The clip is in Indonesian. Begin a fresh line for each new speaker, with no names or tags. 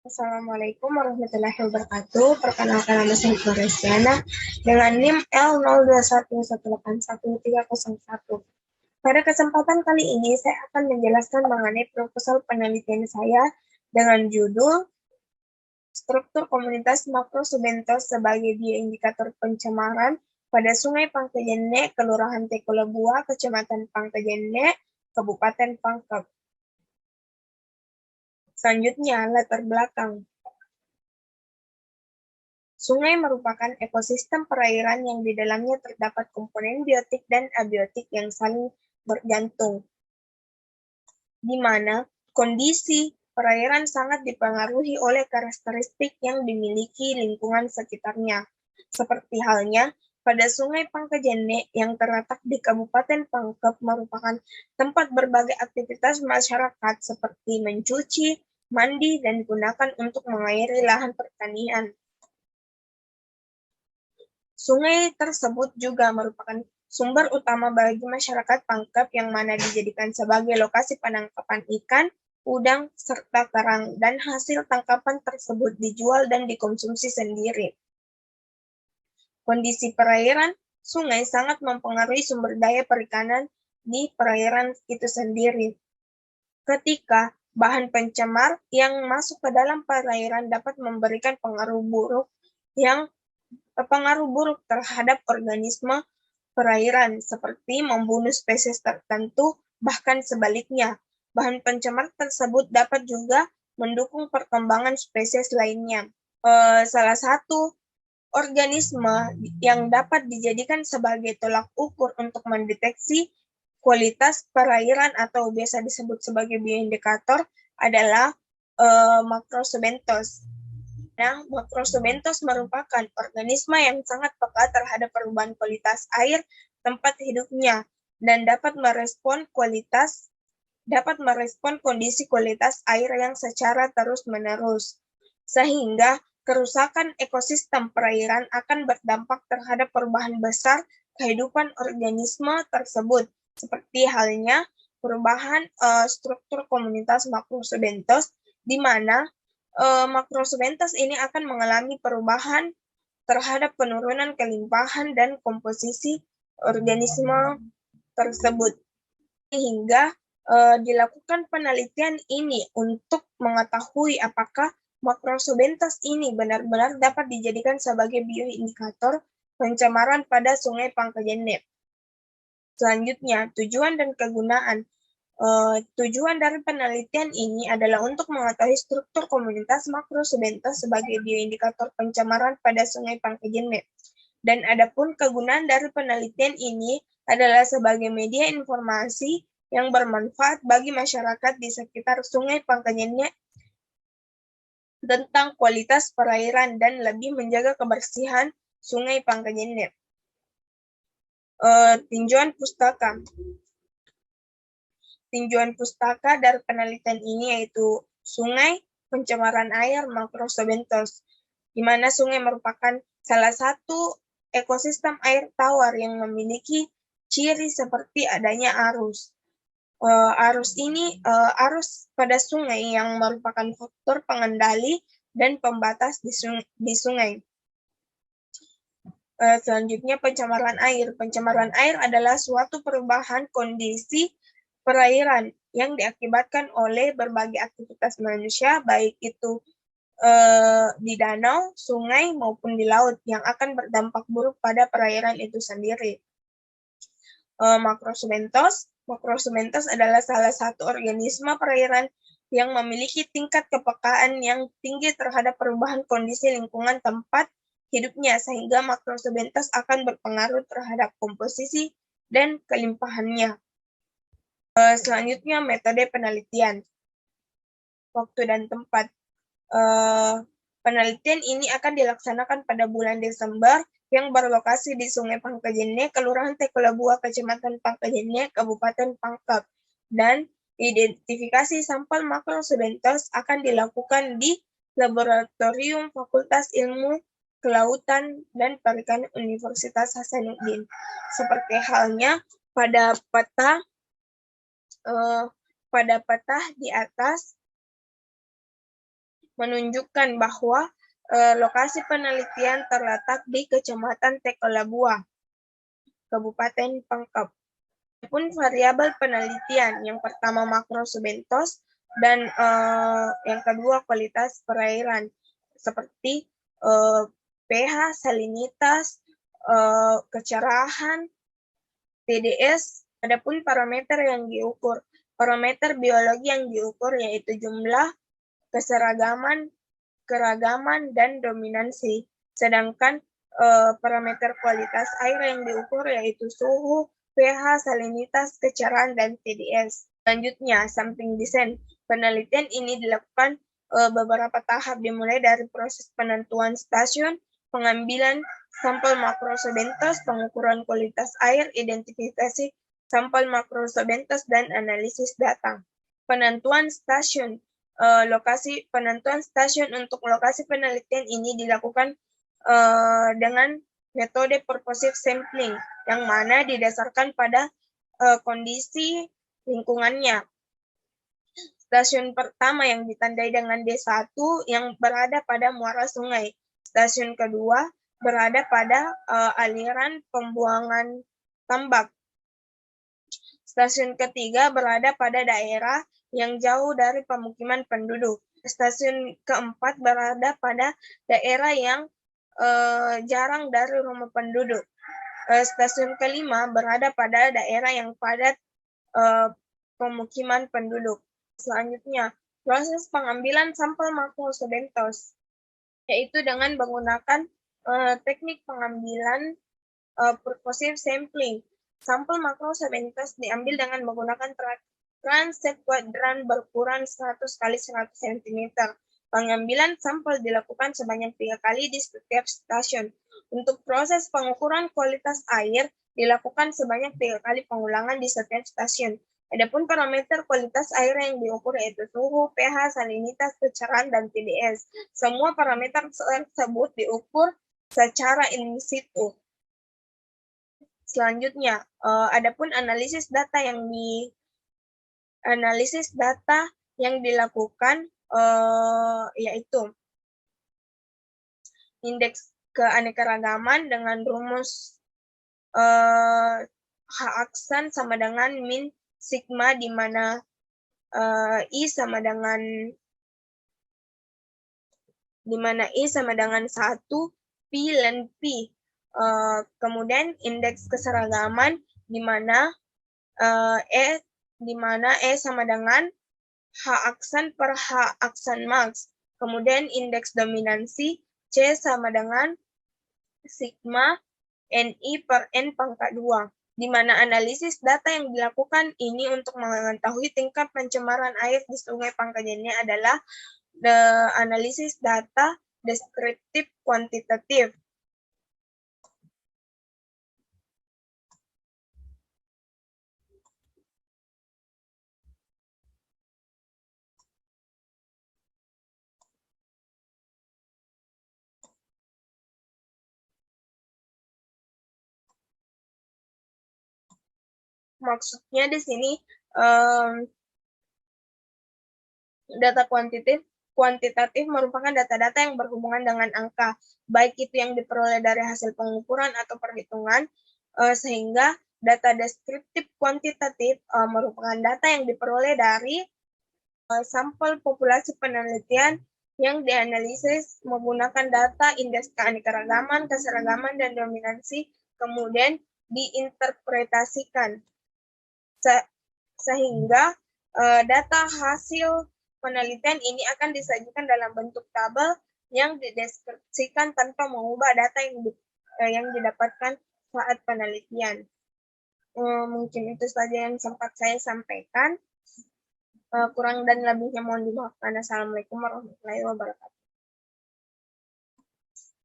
Assalamualaikum warahmatullahi wabarakatuh. Perkenalkan nama saya Floresiana dengan NIM L0211811301. Pada kesempatan kali ini saya akan menjelaskan mengenai proposal penelitian saya dengan judul Struktur Komunitas Makro Subentos sebagai Bioindikator Pencemaran pada Sungai Pangkajene, Kelurahan Tekolebua, Kecamatan Pangkajene, Kabupaten Pangkep. Selanjutnya, latar belakang. Sungai merupakan ekosistem perairan yang di dalamnya terdapat komponen biotik dan abiotik yang saling bergantung, di mana kondisi perairan sangat dipengaruhi oleh karakteristik yang dimiliki lingkungan sekitarnya, seperti halnya pada Sungai Pangkajene yang terletak di Kabupaten Pangkep merupakan tempat berbagai aktivitas masyarakat seperti mencuci, mandi, dan digunakan untuk mengairi lahan pertanian. Sungai tersebut juga merupakan sumber utama bagi masyarakat Pangkep yang mana dijadikan sebagai lokasi penangkapan ikan, udang, serta kerang, dan hasil tangkapan tersebut dijual dan dikonsumsi sendiri. Kondisi perairan sungai sangat mempengaruhi sumber daya perikanan di perairan itu sendiri. Ketika bahan pencemar yang masuk ke dalam perairan dapat memberikan pengaruh buruk terhadap organisme perairan, seperti membunuh spesies tertentu, bahkan sebaliknya. Bahan pencemar tersebut dapat juga mendukung perkembangan spesies lainnya. Salah satu organisme yang dapat dijadikan sebagai tolak ukur untuk mendeteksi kualitas perairan atau biasa disebut sebagai bioindikator adalah Macrosubentos. Nah, Macrosubentos merupakan organisme yang sangat peka terhadap perubahan kualitas air tempat hidupnya dan dapat merespon kondisi kualitas air yang secara terus-menerus, sehingga kerusakan ekosistem perairan akan berdampak terhadap perubahan besar kehidupan organisme tersebut, seperti halnya perubahan struktur komunitas Macrosubentos, di mana Macrosubentos ini akan mengalami perubahan terhadap penurunan kelimpahan dan komposisi organisme tersebut. Sehingga dilakukan penelitian ini untuk mengetahui apakah Macrosubentos ini benar-benar dapat dijadikan sebagai bioindikator pencemaran pada Sungai Pangkajene. Selanjutnya, tujuan dan kegunaan. Tujuan dari penelitian ini adalah untuk mengetahui struktur komunitas Macrosubentos sebagai bioindikator pencemaran pada Sungai Pangkajene. Dan adapun kegunaan dari penelitian ini adalah sebagai media informasi yang bermanfaat bagi masyarakat di sekitar Sungai Pangkajene tentang kualitas perairan dan lebih menjaga kebersihan Sungai Pangkajene. Tinjauan pustaka. Tinjauan pustaka dari penelitian ini yaitu sungai, pencemaran air, Macrosubentos, di mana sungai merupakan salah satu ekosistem air tawar yang memiliki ciri seperti adanya arus. Arus pada sungai yang merupakan faktor pengendali dan pembatas di sungai. Selanjutnya, pencemaran air. Pencemaran air adalah suatu perubahan kondisi perairan yang diakibatkan oleh berbagai aktivitas manusia, baik itu di danau, sungai, maupun di laut, yang akan berdampak buruk pada perairan itu sendiri. Macrosubentos adalah salah satu organisme perairan yang memiliki tingkat kepekaan yang tinggi terhadap perubahan kondisi lingkungan tempat hidupnya, sehingga Macrosubentos akan berpengaruh terhadap komposisi dan kelimpahannya. Selanjutnya, metode penelitian. Waktu dan tempat. Penelitian ini akan dilaksanakan pada bulan Desember yang berlokasi di Sungai Pangkajene, Kelurahan Tekolebua, Kecamatan Pangkajene, Kabupaten Pangkep. Dan identifikasi sampel Macrosubentos akan dilakukan di Laboratorium Fakultas Ilmu Kelautan dan Perikanan Universitas Hasanuddin. Seperti halnya pada peta di atas, menunjukkan bahwa lokasi penelitian terletak di Kecamatan Tekolabua, Kabupaten Pangkep. Pun variabel penelitian, yang pertama makrosebentos dan yang kedua kualitas perairan seperti pH, salinitas, kecerahan, TDS. Adapun parameter yang diukur, parameter biologi yang diukur yaitu jumlah, keseragaman, keragaman, dan dominansi. Sedangkan parameter kualitas air yang diukur yaitu suhu, pH, salinitas, kecerahan, dan TDS. Selanjutnya, sampling desain. Penelitian ini dilakukan beberapa tahap, dimulai dari proses penentuan stasiun, pengambilan sampel makrosebentos, pengukuran kualitas air, identifikasi sampel makrosebentos, dan analisis data. Penentuan stasiun. Penentuan stasiun untuk lokasi penelitian ini dilakukan dengan metode purposive sampling, yang mana didasarkan pada kondisi lingkungannya. Stasiun pertama yang ditandai dengan D1 yang berada pada muara sungai. Stasiun kedua berada pada aliran pembuangan tambak. Stasiun ketiga berada pada daerah yang jauh dari pemukiman penduduk. Stasiun keempat berada pada daerah yang jarang dari rumah penduduk. Stasiun kelima berada pada daerah yang padat pemukiman penduduk. Selanjutnya, proses pengambilan sampel makrosebentos, yaitu dengan menggunakan teknik pengambilan purposive sampling. Sampel makrosebentos diambil dengan menggunakan transept kuadran berukuran 100 x 100 cm. Pengambilan sampel dilakukan sebanyak 3 kali di setiap stasiun. Untuk proses pengukuran kualitas air dilakukan sebanyak 3 kali pengulangan di setiap stasiun. Adapun parameter kualitas air yang diukur yaitu suhu, pH, salinitas, kecerahan, dan TDS. Semua parameter tersebut diukur secara in situ. Selanjutnya, adapun analisis data yang dilakukan yaitu indeks keanekaragaman dengan rumus H aksen sama dengan min sigma, di mana I sama dengan 1, P ln P. Kemudian indeks keseragaman di mana E sama dengan H aksen per H aksen max. Kemudian indeks dominansi C sama dengan sigma NI per N pangkat 2. Di mana analisis data yang dilakukan ini untuk mengetahui tingkat pencemaran air di Sungai Pangkajene adalah analisis data deskriptif kuantitatif. Maksudnya di sini data kuantitatif merupakan data-data yang berhubungan dengan angka, baik itu yang diperoleh dari hasil pengukuran atau perhitungan, sehingga data deskriptif kuantitatif merupakan data yang diperoleh dari sampel populasi penelitian yang dianalisis menggunakan data indeks keanekaragaman, keseragaman, dan dominansi, kemudian diinterpretasikan. Sehingga data hasil penelitian ini akan disajikan dalam bentuk tabel yang dideskripsikan tanpa mengubah data yang didapatkan saat penelitian. Mungkin itu saja yang sempat saya sampaikan. Kurang dan lebihnya mohon dimaafkan. Assalamualaikum warahmatullahi wabarakatuh.